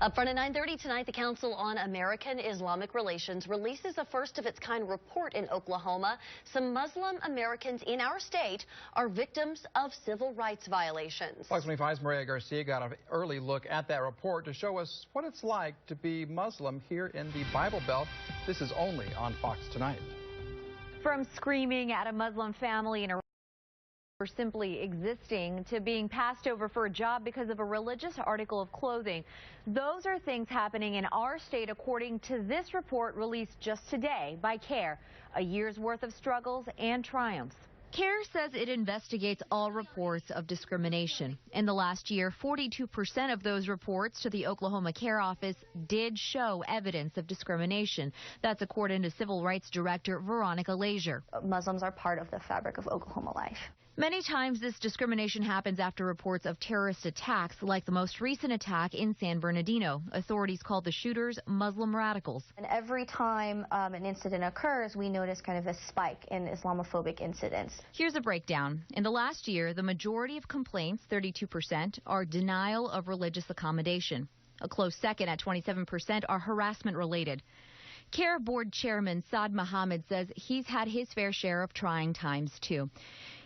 Up front at 9:30 tonight, the Council on American-Islamic Relations releases a first-of-its-kind report in Oklahoma. Some Muslim Americans in our state are victims of civil rights violations. Fox 25's Maria Garcia got an early look at that report to show us what it's like to be Muslim here in the Bible Belt. This is only on Fox Tonight. From screaming at a Muslim family in a for simply existing to being passed over for a job because of a religious article of clothing. Those are things happening in our state according to this report released just today by CAIR, a year's worth of struggles and triumphs. CAIR says it investigates all reports of discrimination. In the last year, 42% of those reports to the Oklahoma CAIR office did show evidence of discrimination. That's according to Civil Rights Director Veronica Laizure. Muslims are part of the fabric of Oklahoma life. Many times this discrimination happens after reports of terrorist attacks, like the most recent attack in San Bernardino. Authorities called the shooters Muslim radicals. And every time an incident occurs, we notice kind of a spike in Islamophobic incidents. Here's a breakdown. In the last year, the majority of complaints, 32%, are denial of religious accommodation. A close second at 27% are harassment related. CAIR Board Chairman Saad Mohammed says he's had his fair share of trying times, too.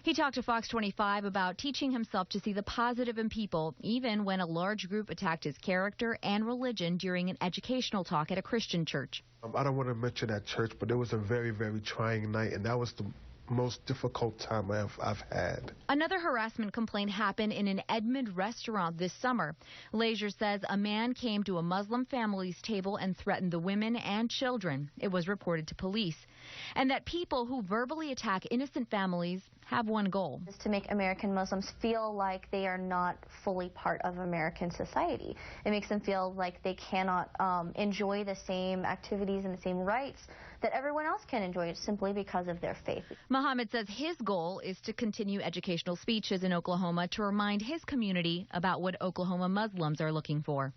He talked to Fox 25 about teaching himself to see the positive in people, even when a large group attacked his character and religion during an educational talk at a Christian church. I don't want to mention that church, but it was a very, very trying night, and that was the most difficult time I've had. Another harassment complaint happened in an Edmond restaurant this summer. Laizure says a man came to a Muslim family's table and threatened the women and children. It was reported to police. And that people who verbally attack innocent families have one goal. Is to make American Muslims feel like they are not fully part of American society. It makes them feel like they cannot enjoy the same activities and the same rights that everyone else can enjoy simply because of their faith. Mohammed says his goal is to continue educational speeches in Oklahoma to remind his community about what Oklahoma Muslims are looking for.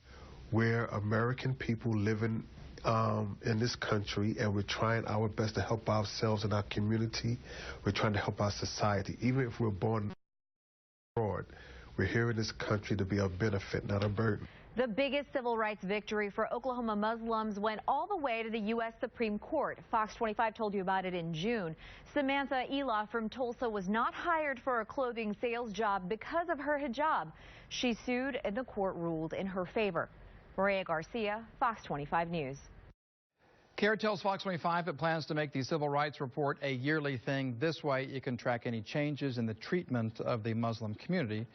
We're American people living in this country, and we're trying our best to help ourselves and our community. We're trying to help our society. Even if we're born abroad, we're here in this country to be a benefit, not a burden. The biggest civil rights victory for Oklahoma Muslims went all the way to the U.S. Supreme Court. Fox 25 told you about it in June. Samantha Elah from Tulsa was not hired for a clothing sales job because of her hijab. She sued, and the court ruled in her favor. Maria Garcia, Fox 25 News. CAIR tells Fox 25 it plans to make the Civil Rights Report a yearly thing. This way, you can track any changes in the treatment of the Muslim community.